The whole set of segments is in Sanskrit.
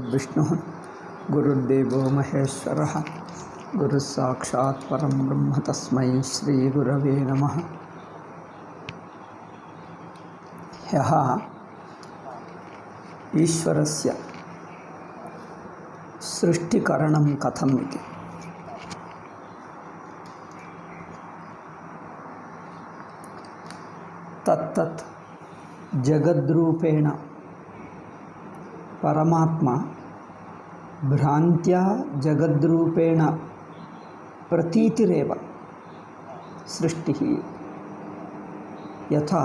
गुरुर्विष्णुः गुरुर्देवो महेश्वरः गुरुस्साक्षात् परं ब्रह्म तस्मै श्रीगुरवे नमः। ह्यः ईश्वरस्य सृष्टिकरणं कथम् इति। तत्तत् जगद्रूपेण परमात्मा भ्रान्त्या जगद्रूपेण प्रतीतिरेव सृष्टिः। यथा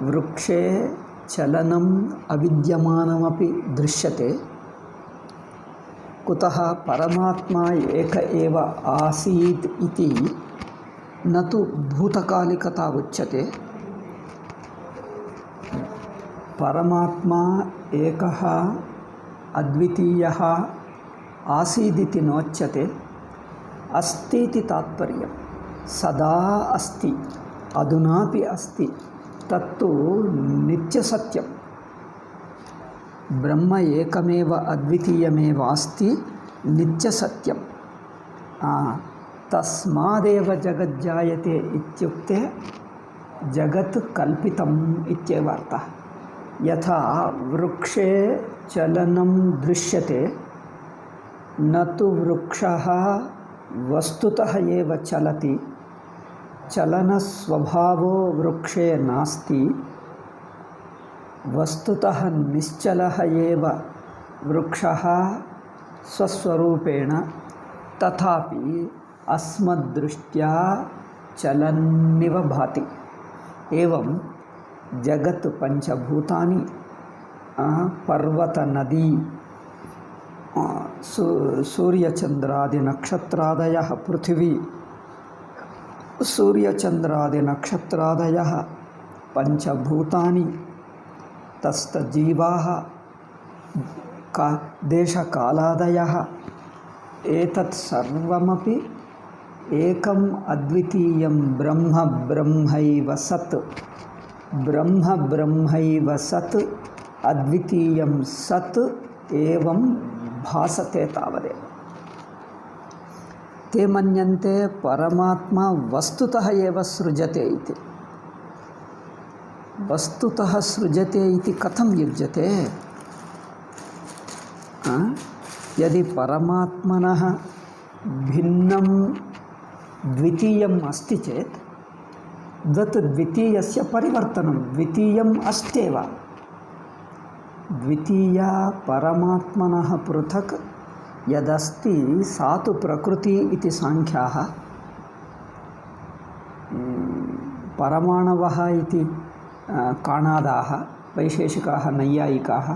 वृक्षे चलनम् अविद्यमानमपि दृश्यते, कुतः परमात्मा एक एव आसीत् इति न तु भूतकालिकता उच्यते। परमात्मा एकः अद्वितीयः आसीदिति नोच्यते। अस्ति इति तात्पर्यं। सदा अस्ति, अधुनापि अस्ति, तत्तु नित्यसत्यं। ब्रह्म एकमेव अद्वितीयमेव अस्ति, नित्यसत्यं। तस्मादेव जगज्जायते इत्युक्ते जगत् कल्पितम् इत्येव अर्थः। यथा वृक्षे चलनं दृश्यते, न तु वृक्षः वस्तुतः एव चलति, चलनस्वभावो वृक्षे नास्ति, वस्तुतः निश्चलः एव वृक्षः स्वस्वरूपेण, तथापि अस्मद्दृष्ट्या चलन्निव भाति। एवं जगत् पंचभूतानि, पर्वत नदी, सूर्यचंद्रादिनक्षत्रादयः, पृथिवी सूर्यचंद्रादिनक्षत्रादयः पंचभूतानि, तस्थजीवाः, देशकालादयः, एतत् सर्वमपि एकम् अद्वितीयं ब्रह्म ब्रह्मैव सत्। ब्रह्म ब्रह्मैव सत्, अद्वितीयं सत् एवं भासते तावदेव। ते मन्यन्ते परमात्मा वस्तुतः एव सृजते इति। वस्तुतः सृजते इति कथं युज्यते? यदि परमात्मनः भिन्नं द्वितीयम् अस्ति चेत् तत् द्वितीयस्य परिवर्तनं द्वितीयम् अस्त्येव। द्वितीया परमात्मनः पृथक् यदस्ति सा तु प्रकृति इति सांख्याः, परमाणवः इति काणादाः, वैशेषिकाः नैयायिकाः।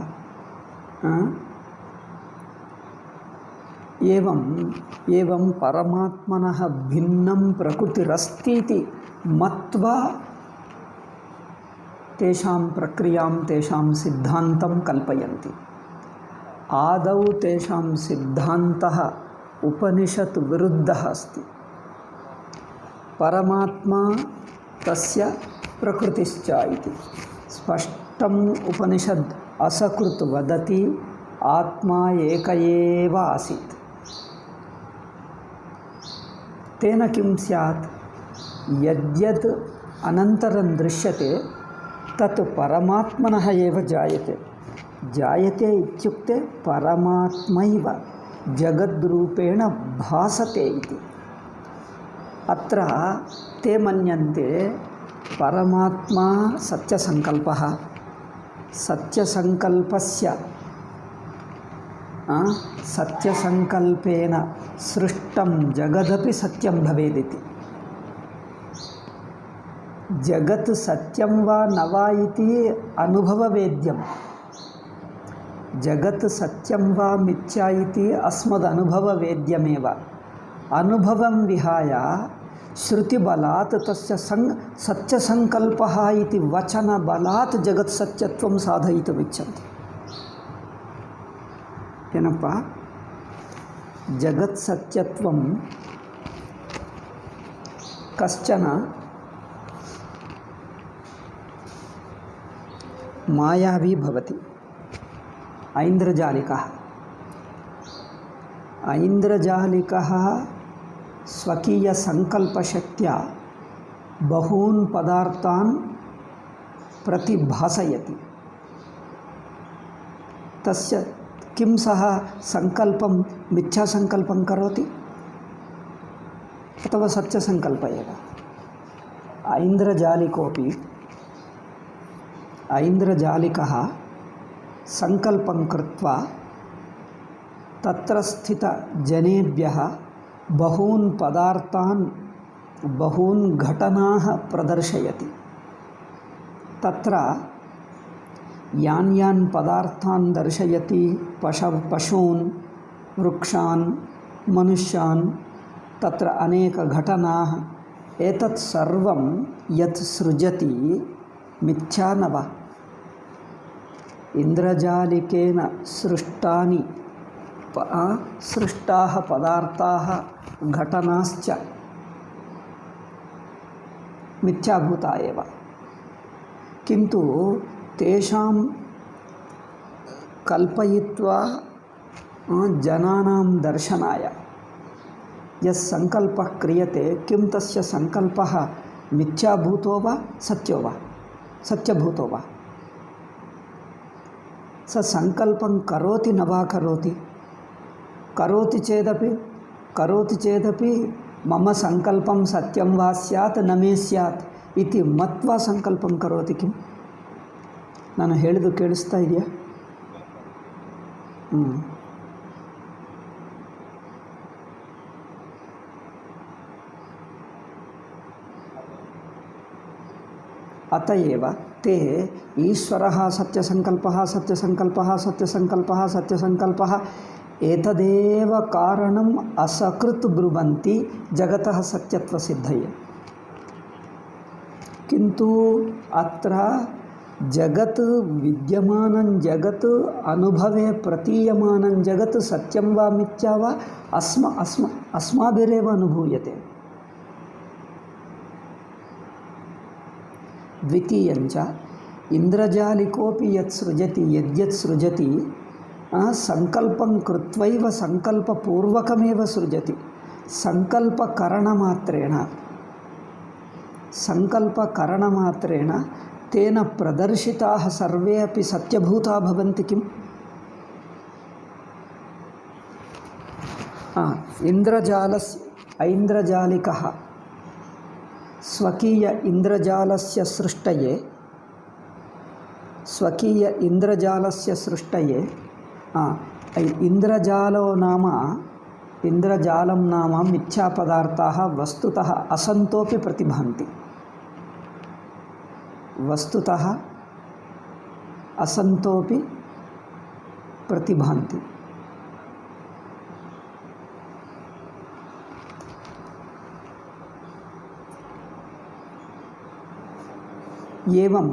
एवं परमात्मनः भिन्नं प्रकृतिरस्ति इति मत्वा तेषां प्रक्रियां, तेषां सिद्धान्तं कल्पयन्ति। आदौ तेषां सिद्धान्तः उपनिषत् विरुद्धः अस्ति। परमात्मा तस्य प्रकृतिश्च इति स्पष्टम् उपनिषद् असकृत् वदति। आत्मा एक एव आसीत्। तेन किं स्यात्? यद्यद् अनन्तरं दृश्यते तत् परमात्मनः एव जायते। जायते इत्युक्ते परमात्मैव जगद्रूपेण भासते इति। अत्र ते मन्यन्ते परमात्मा सत्यसङ्कल्पः, सत्यसङ्कल्पस्य सत्यसङ्कल्पेन सृष्टं जगदपि सत्यं भवेदिति। जगत् सत्यं वा न वा इति अनुभववेद्यं। जगत् सत्यं वा मिथ्या इति अस्मदनुभववेद्यमेव। अनुभवं विहाय श्रुतिबलात् तस्य सत्यसङ्कल्पः इति वचनबलात् जगत् सत्यत्वं साधयितुमिच्छन्ति। ಏನಪ್ಪ? जगत् सत्यत्वं कश्चन मायावी भवति। ऐन्द्रजालिकः स्वकीयसङ्कल्पशक्त्या बहून् पदार्थान् प्रतिभासयति। तस्य किं सः सङ्कल्पं मिथ्यासङ्कल्पं करोति अथवा सत्यसङ्कल्प एव? ऐन्द्रजालिकः सङ्कल्पं कृत्वा तत्र स्थितजनेभ्यः बहून् पदार्थान् बहून् घटनाः प्रदर्शयति। तत्र यान् पदार्थान् दर्शयति, पशून्, वृक्षान्, मनुष्यान्, तत्र अनेकघटनाः, एतत् सर्वं यत् सृजति मिथ्या न वा? इन्द्रजालिकेन सृष्टाः पदार्थाः घटनाश्च मिथ्याभूता एव, किन्तु तेषां कल्पयित्वा जनानां दर्शनाय यः सङ्कल्पः क्रियते, किं तस्य सङ्कल्पः मिथ्याभूतो वा सत्यो वा सत्यभूतो वा? स सङ्कल्पं करोति न वा करोति? करोति चेदपि मम सङ्कल्पं सत्यं वा स्यात् न मे स्यात् इति मत्वा सङ्कल्पं करोति किम्? ನಾನು ಹೇಳಿದ್ದು ಕೇಳಿಸ್ತಾ ಇದೆಯಾ? अतएव ते ईश्वरः सत्यसङ्कल्पः एतदेव कारणम् असकृत् ब्रुवन्ति जगतः सत्यत्वसिद्धये। किन्तु अत्र जगत् विद्यमानं जगत् अनुभवे प्रतीयमानं जगत् सत्यं वा मिथ्या वा अस्माभिरेव अनुभूयते। द्वितीयञ्च इन्द्रजालिकोऽपि यद्यत् सृजति सङ्कल्पं कृत्वैव सङ्कल्पपूर्वकमेव सृजति। सङ्कल्पकरणमात्रेण तेन प्रदर्शिताः सर्वे अपि सत्यभूता भवन्ति किम्? ऐन्द्रजालिकः स्वकीय इन्द्रजालस्य सृष्टये इन्द्रजालं नाम मिथ्यापदार्थाः वस्तुतः असन्तोपि प्रतिभान्ति। एवं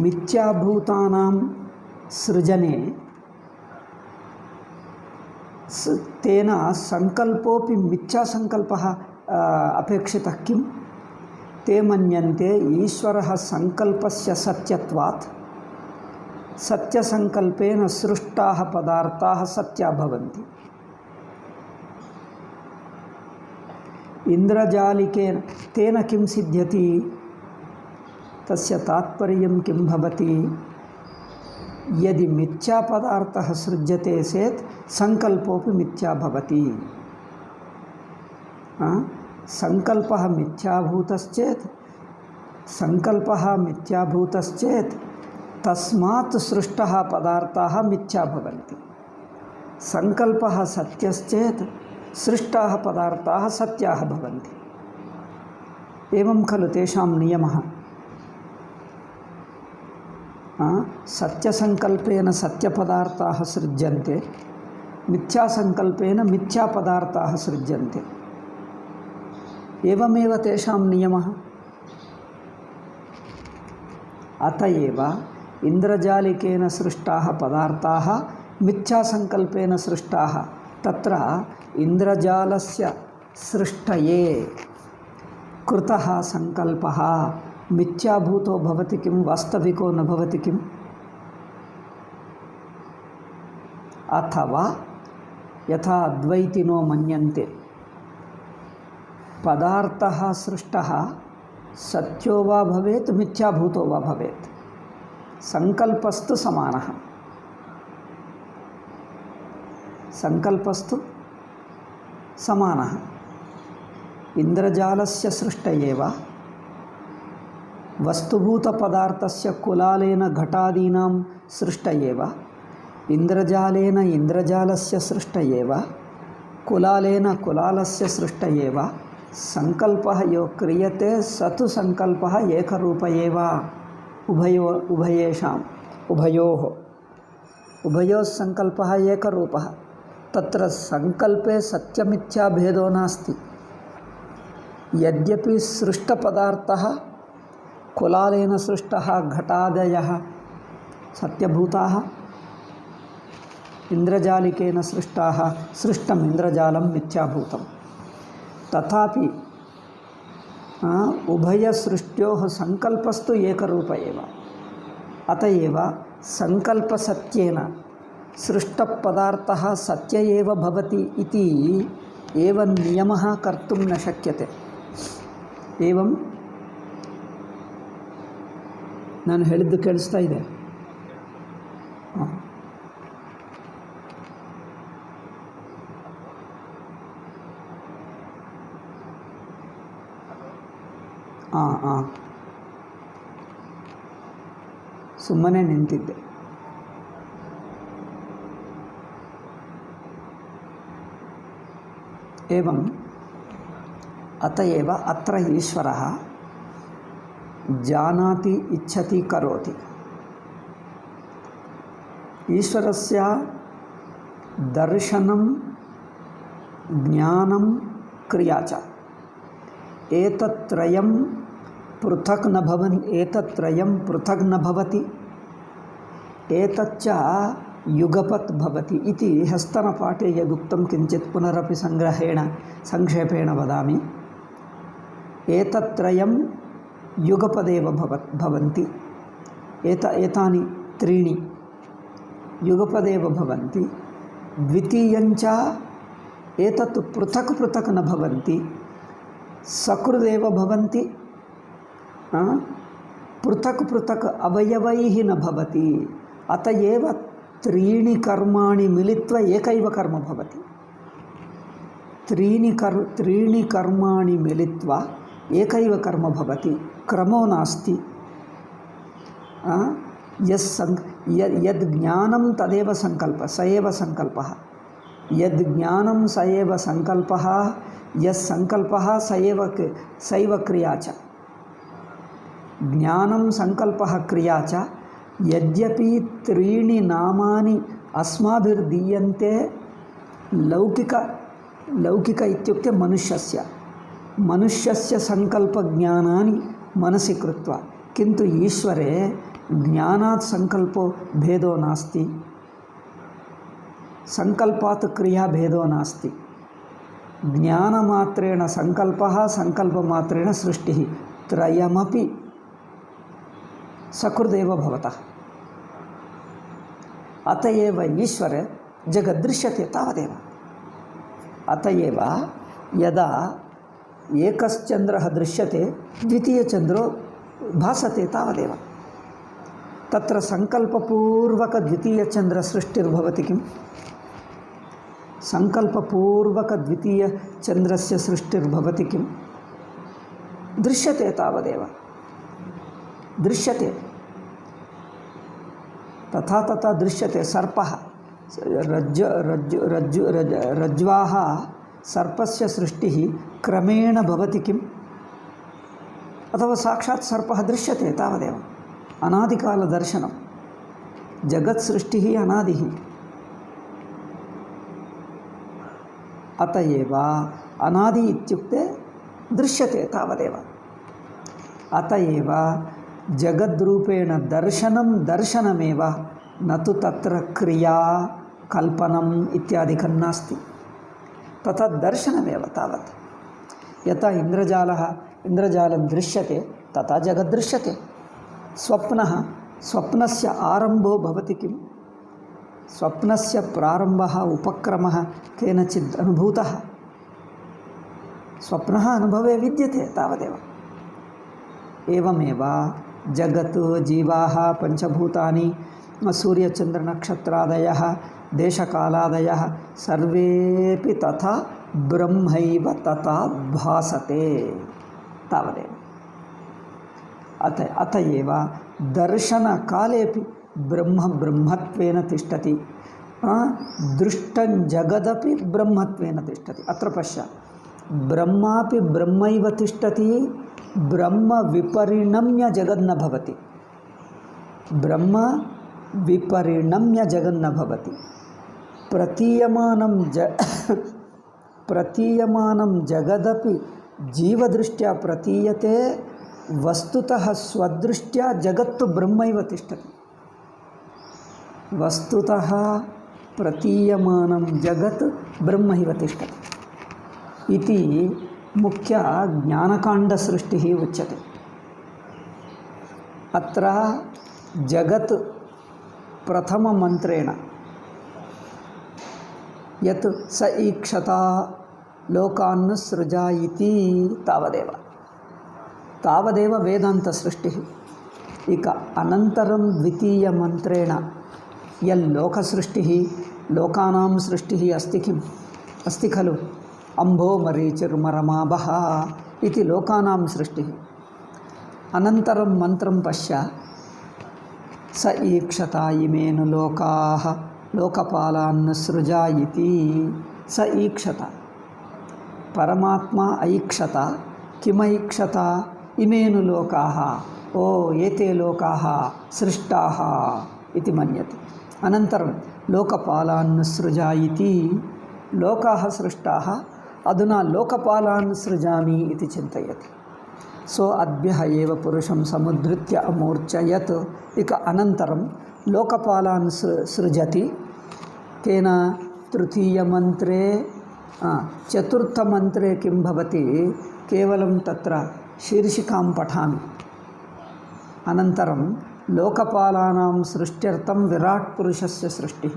मिथ्याभूतानां सृजने तेन सङ्कल्पोऽपि मिथ्यासङ्कल्पः अपेक्षितः किम्? ते मन्यन्ते ईश्वरः सङ्कल्पस्य सत्यत्वात् सत्यसङ्कल्पेन सृष्टाः पदार्थाः सत्या भवन्ति। इन्द्रजालिकेन तेन किं सिद्ध्यति? तस्य तात्पर्यं किं भवति? यदि मिथ्यापदार्थः सृज्यते चेत् सङ्कल्पोऽपि मिथ्या भवति। सङ्कल्पः मिथ्याभूतश्चेत् तस्मात् सृष्टाः पदार्थाः मिथ्या भवन्ति। सङ्कल्पः सत्यश्चेत् सृष्टाः पदार्थाः सत्याः भवन्ति। एवं खलु तेषां नियमः। सत्यसङ्कल्पेन सत्यपदार्थाः सृज्यन्ते, मिथ्यासङ्कल्पेन मिथ्यापदार्थाः सृज्यन्ते। एवमेव तेषां नियमः। अतएव इन्द्रजालिकेन सृष्टाः पदार्थाः मिथ्यासङ्कल्पेन सृष्टाः। तत्र इन्द्रजालस्य सृष्टये कृतः सङ्कल्पः मिथ्याभूतो भवति किं? वास्तविको न भवति किम्? अथवा यथा अद्वैतिनो मन्यन्ते पदार्थः सृष्टः सत्यो वा भवेत् मिथ्याभूतो वा भवेत्, संकल्पस्तु समानः। संकल्पस्तु समानः। इंद्रजालस्य सृष्टये वा वस्तुभूतपदार्थस्य कुलालेन घटादीनां सृष्टये वा इंद्रजालेन इंद्रजालस्य सृष्टये वा कुलालेन कुलालस्य सृष्टये वा संकल्पः यो क्रियते स तु संकल्पः एकरूप एव। उभयेषाम् उभयोः संकल्पः एकरूपः। तत्र संकल्पे सत्यमिथ्या भेदो नास्ति। यद्यपि सृष्टपदार्थः कुलालेन सृष्टः घटादयः सत्यभूताः, इंद्रजालिकेन सृष्टम् इंद्रजालं मिथ्याभूतं, तथापि उभयसृष्ट्योः संकल्पस्तु एकरूप एव। अतएव संकल्पसत्येन सृष्टपदार्थः सत्य एव भवति इति एवं नियमः कर्तुं न शक्यते। एवं ನಾನು ಹೇಳಿದ್ದು ಕೇಳಿಸ್ತಾ ಇದೆ? ಸುಮ್ಮನೆ ನಿಂತಿದ್ದೆ. एवं अतएव अत्र ईश्वरः जानाति इच्छति करोति। ईश्वरस्य दर्शनं ज्ञानं क्रिया च एतत्त्रयं पृथक् न भवति एतच्च युगपत् भवति इति हस्तनपाठे यदुक्तं किञ्चित् पुनरपि संक्षेपेण वदामि। एतत्त्रयं युगपदेव भवन्ति। एतानि त्रीणि युगपदेव भवन्ति। द्वितीयञ्च एतत् पृथक् पृथक् न भवन्ति, सकृदेव भवन्ति। पृथक् पृथक् अवयवैः न भवति। अतएव त्रीणि कर्माणि मिलित्वा एकैव कर्म भवति। त्रीणि कर्माणि मिलित्वा एकैव कर्म भवति। क्रमो नास्ति। यद् ज्ञानं तदेव संकल्पः, स एव संकल्पः। यद् ज्ञानं स एव संकल्पः, यस् संकल्पः सैव क्रिया च। ज्ञानं संकल्पः क्रिया च। यद्यपि त्रीणि नामानि अस्माभिर्दीयन्ते, लौकिक इत्युक्ते मनुष्यस्य संकल्पज्ञानानि मनसि कृत्वा, किन्तु ईश्वरे ज्ञानात् संकल्पो भेदो नास्ति, संकल्पात् क्रिया भेदो नास्ति। ज्ञानमात्रेण संकल्पः, संकल्पमात्रेण सृष्टिः, त्रयमपि सकृदेव भवतः। अतएव ईश्वरे जगद्दृश्यते तावदेव। अतएव यदा एकश्चन्द्रः दृश्यते द्वितीयचन्द्रो भासते तावदेव। तत्र संकल्पपूर्वकद्वितीयचन्द्रसृष्टिर्भवति किम्? संकल्पपूर्वकद्वितीयचन्द्रस्य सृष्टिर्भवति किम्? दृश्यते तावदेव। दृश्यते तथा दृश्यते। सर्पः रज्ज्वाः सर्पस्य सृष्टिः क्रमेण भवति किम्? अथवा साक्षात् सर्पः दृश्यते तावदेव। अनादिकालदर्शनं। जगत् सृष्टिः अनादिः। अतएव अनादि इत्युक्ते दृश्यते तावदेव। अतएव जगद्रूपेण दर्शनमेव, न तु तत्र क्रिया कल्पनम् इत्यादिकं नास्ति। तथा दर्शनमेव तावत्। यथा इंद्रजालं दृश्यते तथा जगद्दृश्यते। स्वप्नस्य आरम्भो भवति किम्? स्वप्नस्य प्रारम्भः उपक्रमः केनचित् अनुभूतः। स्वप्नः अनुभवे विद्यते तावदेव। एवमेव जगत्, जीवाः, पञ्चभूतानि, सूर्यचन्द्रनक्षत्रादयः, देशकालादयः सर्वेपि तथा ब्रह्मैव तथा भासते तावदेव। अत एव दर्शनकालेपि ब्रह्म ब्रह्मत्वेन तिष्ठति, दृष्टं जगदपि ब्रह्मत्वेन तिष्ठति। अत्र पश्य, ब्रह्मापि ब्रह्मैव तिष्ठति, ब्रह्म विपरिणम्य जगन्न भवति। ब्रह्म विपरिणम्य जगन्न भवति। प्रतीयमानं जगदपि जीवदृष्ट्या प्रतीयते, वस्तुतः स्वदृष्ट्या जगत्तु ब्रह्मैव तिष्ठति। वस्तुतः प्रतीयमानं जगत् ब्रह्मैव तिष्ठति इति मुख्य ज्ञानकाण्डसृष्टिः उच्यते। अत्र जगत् प्रथममन्त्रेण यत् स ईक्षता लोकान् सृजायिति तावदेव वेदान्तसृष्टिः। इक अनन्तरं द्वितीयमन्त्रेण यल्लोकसृष्टिः, लोकानां सृष्टिः अस्ति खलु। अम्भो मरीचिर्मरमाभः इति लोकानां सृष्टिः। अनन्तरं मन्त्रं पश्य, स ईक्षता इमेनु लोकाः लोकपालान् सृजायिति। स ईक्षता, परमात्मा ऐक्षता। किमैक्षता? इमेनु लोकाः, ओ एते लोकाः सृष्टाः इति मन्यते। अनन्तरं लोकपालान् सृजायिति, लोकाः सृष्टाः, अधुना लोकपालान् सृजामि इति चिन्तयति। सो अद्भ्यः एव पुरुषं समुद्धृत्य अमूर्छयत्। इक अनन्तरं लोकपालान् सृजति। केन? तृतीयमन्त्रे। चतुर्थमन्त्रे किं भवति? केवलं तत्र शीर्षिकां पठामि। अनन्तरं लोकपालानां सृष्ट्यर्थं विराट्पुरुषस्य सृष्टिः।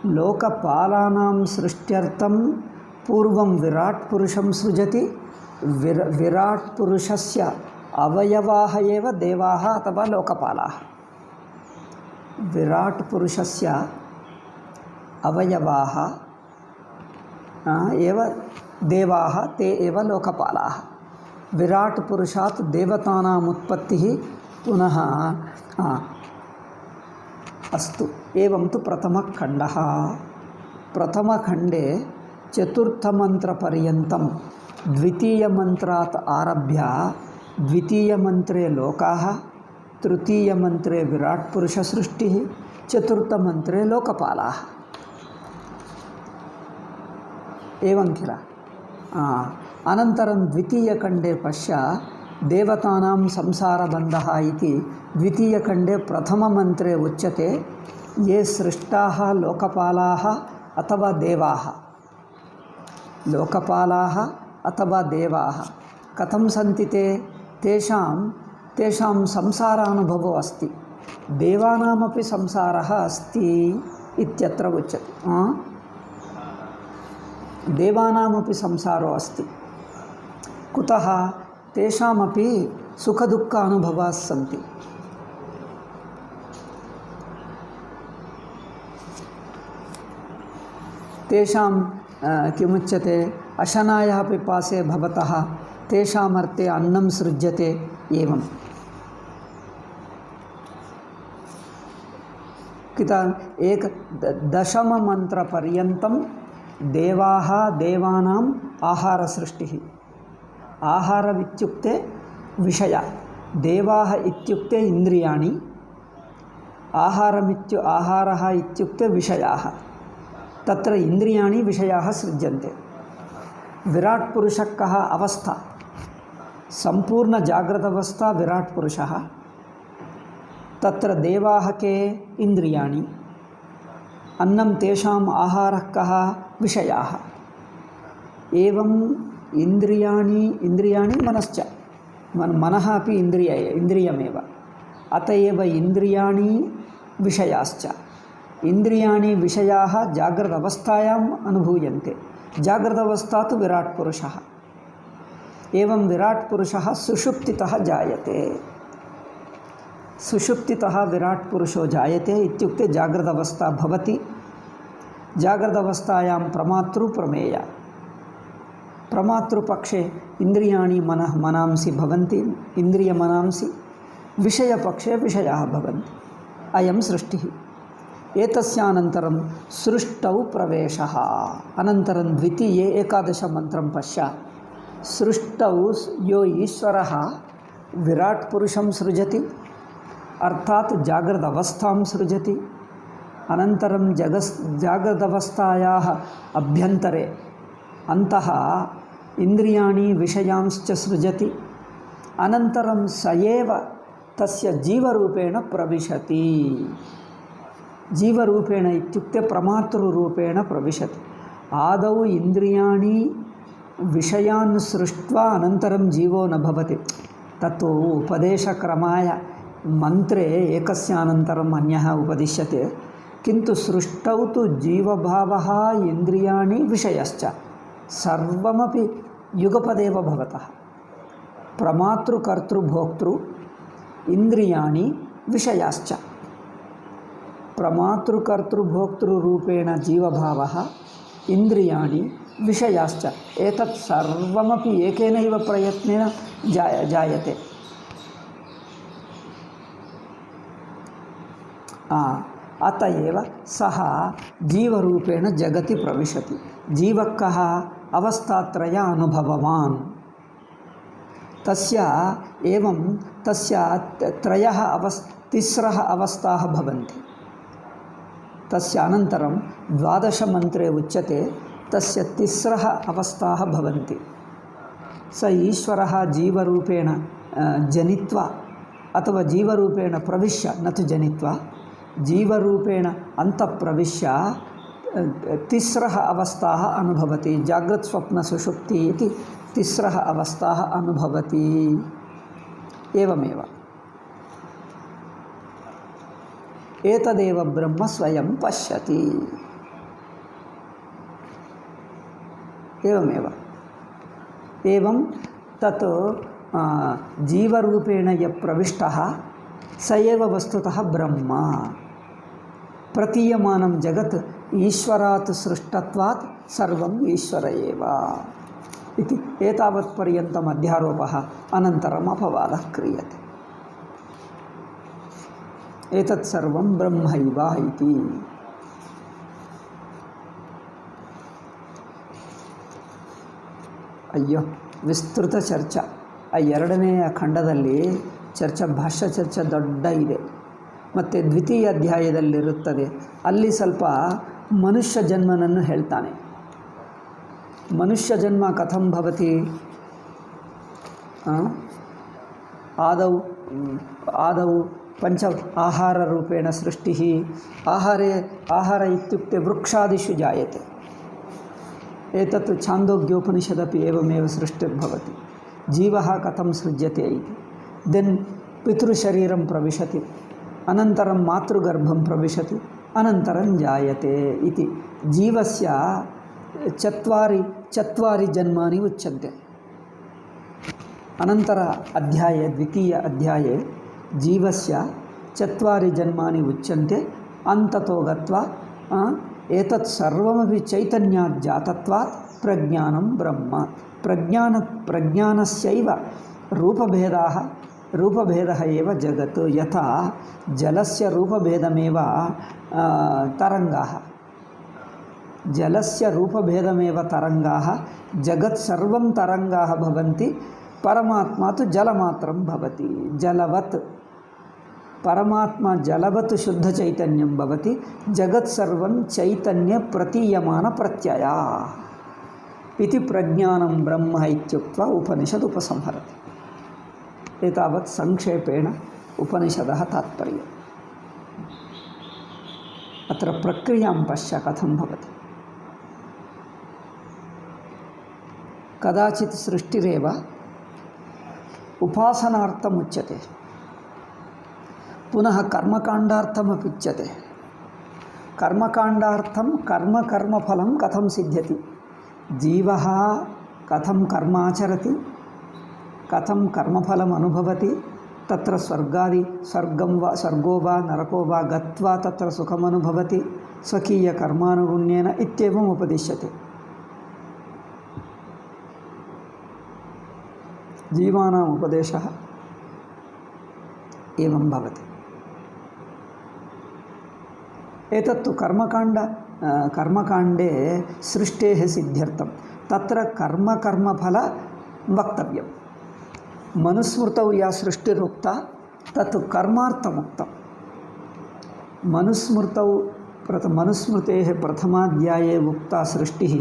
लोकपालानां सृष्ट्यर्थं पूर्वं विराट्पुरुषं सृजति। विराट्पुरुषस्य अवयवाः एव देवाः अथवा लोकपालाः। विराट्पुरुषस्य अवयवाः एव देवाः, ते एव लोकपालाः। विराट्पुरुषात् देवतानाम् उत्पत्तिः पुनः अस्तु। एवं तु प्रथमखण्डः। प्रथमखण्डे चतुर्थमन्त्रपर्यन्तं द्वितीयमन्त्रात् आरभ्य द्वितीयमन्त्रे लोकाः, तृतीयमन्त्रे विराट्पुरुषसृष्टिः, चतुर्थमन्त्रे लोकपालाः। एवं किल। अनन्तरं द्वितीयखण्डे पश्य, देवतानां संसारबन्धः इति द्वितीयखण्डे प्रथममन्त्रे उच्यते। ये सृष्टाः लोकपालाः अथवा देवाः, लोकपालाः अथवा देवाः कथं सन्ति ते? तेषां संसारानुभवो अस्ति। देवानामपि संसारः अस्ति इत्यत्र उच्यते। देवानामपि संसारो अस्ति। कुतः? तेषामपि सुखदुःख अनुभवाः सन्ति। तेषां किमुच्यते? अशनायाः पिपासे भवतः तेषामर्थे अन्नं सृज्यते। एवं दशममन्त्रपर्यन्तं देवाः, देवानाम् आहारसृष्टिः। आहारमित्युक्ते विषय, देवाः इत्युक्ते इन्द्रियाणि, आहारः इत्युक्ते विषयाः। तत्र इन्द्रियाणि विषयाः सृज्यन्ते। विराट्पुरुषः कः? अवस्था, सम्पूर्णजाग्रदवस्था विराट्पुरुषः। तत्र देवाः के? इन्द्रियाणि। अन्नं तेषाम् आहारः कः? विषयाः। एवं इन्द्रियाणि मनश्च, मनः अपि इन्द्रियमेव। अत एव इन्द्रियाणि विषयाश्च। इन्द्रियाणि विषयाः जाग्रदवस्थायाम् अनुभूयन्ते। जाग्रदवस्था तु विराट् पुरुषः। एवं विराट् पुरुषः सुषुप्तितः जायते। सुषुप्तितः विराट् पुरुषो जायते इत्युक्ते जाग्रदवस्था भवति। जाग्रदवस्थायां प्रमातृ प्रमेय। प्रमातृपक्षे इन्द्रियाणि मनांसि भवन्ति, इन्द्रियमनांसि। विषयपक्षे विषयाः भवन्ति। अयं सृष्टिः। एतस्यानन्तरं सृष्टौ प्रवेशः। अनन्तरं द्वितीये 11 मन्त्रं पश्चात् सृष्टौ यो ईश्वरः विराट् पुरुषं सृजति, अर्थात् जाग्रदवस्थां सृजति। अनन्तरं जाग्रदवस्थायाः अभ्यन्तरे अन्तः इन्द्रियाणि विषयांश्च सृजति। अनन्तरं स एव तस्य जीवरूपेण प्रविशति। जीवरूपेण इत्युक्ते प्रमातृरूपेण प्रविशति। आदौ इन्द्रियाणि विषयान् सृष्ट्वा अनन्तरं जीवो न भवति। तत्तु उपदेशक्रमाय मन्त्रे एकस्यानन्तरम् अन्यः उपदिश्यते। किन्तु सृष्टौ तु जीवभावः इन्द्रियाणि विषयश्च सर्वमपि युगपदेव भवतः। प्रमातृकर्तृभोक्तृ इन्द्रियाणि विषयाश्च। प्रमातृकर्तृभोक्तृरूपेण जीवभावः, इन्द्रियाणि विषयाश्च। एतत् सर्वमपि एकेनैव प्रयत्नेन जायते। अतएव सः जीवरूपेण जगति प्रविशति। जीवः कः? अवस्थात्रय अनुभववान्। तस्य तिस्रः अवस्थाः भवन्ति। तस्य अनन्तरं 12 मन्त्रे उच्यते तस्य तिस्रः अवस्थाः भवन्ति। स ईश्वरः जीवरूपेण जनित्वा अथवा जीवरूपेण प्रविश्य, न तु जनित्वा, जीवरूपेण अन्तःप्रविश्य तिस्रः अवस्थाः अनुभवति। जाग्रत् स्वप्न सुषुप्ति इति तिस्रः अवस्थाः अनुभवति। एवमेव एतदेव ब्रह्म स्वयं पश्यति। एवं तत् जीवरूपेण यः प्रविष्टः स एव वस्तुतः ब्रह्म। प्रतीयमानं जगत् ईश्वरात् सृष्टत्वात् सर्वम् ईश्वर एव इति एतावत्पर्यन्तम् अध्यारोपः। अनन्तरम् अपवादः क्रियते। एतत् सर्वं ब्रह्मैव इति। ಅಯ್ಯೋ ವಿಸ್ತೃತ ಚರ್ಚೆ. ಆ ಎರಡನೆಯ ಖಂಡದಲ್ಲಿ ಭಾಷ್ಯ ಚರ್ಚೆ ದೊಡ್ಡ ಇದೆ. ಮತ್ತು ದ್ವಿತೀಯ ಅಧ್ಯಾಯದಲ್ಲಿರುತ್ತದೆ. ಅಲ್ಲಿ ಸ್ವಲ್ಪ ಮನುಷ್ಯ ಜನ್ಮನನ್ನು ಹೇಳ್ತಾನೆ. ಮನುಷ್ಯ ಜನ್ಮ ಕಥಂ ಭವತಿ? ಆದೌ ಪಂಚ ಆಹಾರ ರೂಪೇಣ ಸೃಷ್ಟಿ. ಆಹಾರ ಇತ್ಯುಕ್ತೆ ವೃಕ್ಷಾದಿಷು ಜಾಯತೆ. एतत् छान्दोग्योपनिषदपि एवमेव सृष्टिर्भवति. जीवः कथं सृज्यते इति. देन् पितृशरीरं प्रविशति, अनन्तरं मातृगर्भं प्रविशति, अनन्तरं जायते इति. जीवस्य चत्वारि जन्मानि उच्यन्ते. अनन्तर अध्याये, द्वितीय अध्याये जीवस्य 4 जन्मानि उच्यन्ते. अन्ततो गत्वा एतत् सर्वमपि चैतन्यात् जातत्वात् प्रज्ञानं ब्रह्म. प्रज्ञानस्यैव रूपभेदः एव जगत्. यथा जलस्य रूपभेदमेव तरङ्गाः, जलस्य रूपभेदमेव तरङ्गाः. जगत् सर्वं तरङ्गाः भवन्ति. परमात्मा तु जलमात्रं भवति. जलवत् परमात्मा जलवत् शुद्धचैतन्यं भवति. जगत् सर्वं चैतन्य प्रतीयमान प्रत्यया इति प्रज्ञानं ब्रह्म इत्युक्त्वा उपनिषद् उपसंहरति. एतावत् संक्षेपेण उपनिषदः तात्पर्यम्. अत्र प्रक्रियां पश्य कथं भवति. कदाचित् सृष्टिरेव उपासनार्थमुच्यते, पुनः कर्मकाण्डार्थमपि उच्यते, कर्मकाण्डार्थं कर्मफलं कथं सिद्ध्यति, जीवः कथं कर्माचरति, कथं कर्मफलम् अनुभवति, तत्र स्वर्गो वा नरको वा गत्वा तत्र सुखम् अनुभवति स्वकीयकर्मानुगुण्येन इत्येवम् उपदिश्यते। जीवानाम् उपदेशः एवं भवति। एतत्तु कर्मकाण्डे सृष्टेः सिद्ध्यर्थं तत्र कर्मफल वक्तव्यं। मनुस्मृतौ या सृष्टिरुक्ता तत् कर्मार्थमुक्तं। मनुस्मृतेः प्रथमाध्याये उक्ता सृष्टिः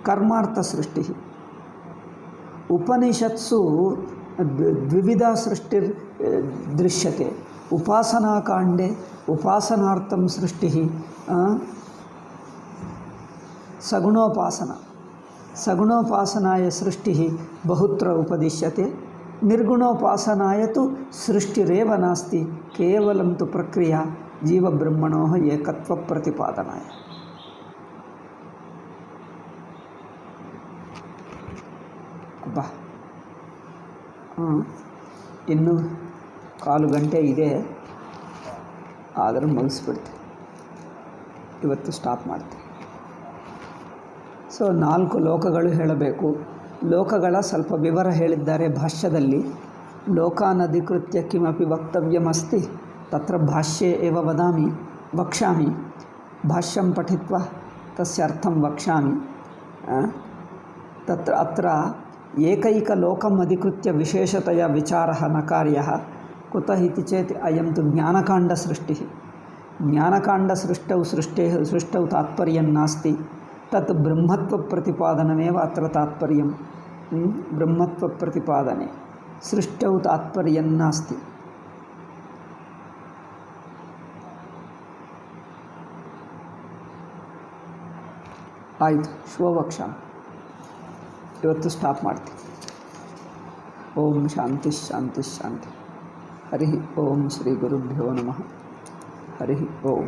कर्मार्थसृष्टिः। उपनिषत्सु द्विविधा सृष्टिर्दृश्यते। उपासनाकाण्डे उपासनार्थं सृष्टिः, सगुणोपासनाय सृष्टिः बहुत्र उपदिश्यते। निर्गुणोपासनाय तु सृष्टिरेव नास्ति, केवलं तु प्रक्रिया जीवब्रह्मणोः एकत्वप्रतिपादनाय। ಅಬ್ಬಾ ಇನ್ನೂ ಕಾಲು ಗಂಟೆ ಇದೆ, ಆದರೆ ಮುಗಿಸ್ಬಿಡ್ತೀನಿ, ಇವತ್ತು ಸ್ಟಾಪ್ ಮಾಡ್ತೀನಿ. ಸೊ 4 ಲೋಕಗಳು ಹೇಳಬೇಕು. ಲೋಕಗಳ ಸ್ವಲ್ಪ ವಿವರ ಹೇಳಿದ್ದಾರೆ ಭಾಷ್ಯದಲ್ಲಿ. ಲೋಕಾನಧಿಕೃತ್ಯ ಕಿಮಪಿ ವಕ್ತವ್ಯಮಸ್ತಿ ತತ್ರ ಭಾಷ್ಯೇ ಏವ ವಕ್ಷ್ಯಾಮಿ ಭಾಷ್ಯಂ ಪಠಿತ್ವಾ ತಸ್ಯ ಅರ್ಥಂ ವಕ್ಷ್ಯಾಮಿ. ಅತ್ರ ಏಕೈಕಲೋಕम् अधिकृत्य विशेषतया विचारः न कार्यः. कुतः इति चेत् अयं तु ज्ञानकाण्डसृष्टिः. ज्ञानकाण्डसृष्टौ तात्पर्यं नास्ति, तत् ब्रह्मत्वप्रतिपादनमेव अत्र तात्पर्यं. ब्रह्मत्वप्रतिपादने सृष्टौ तात्पर्यं नास्ति. ಆಯಿತು, ಶ್ವವಕ್ಷಾಮ. ಇವತ್ತು ಸ್ಟಾಪ್ ಮಾಡ್ತೀನಿ. ಓಂ ಶಾಂತಿ ಶಾಂತಿ ಶಾಂತಿ. ಹರಿ ಓಂ ಶ್ರೀ ಗುರುಭ್ಯೋ ನಮಃ. ಹರಿ ಓಂ.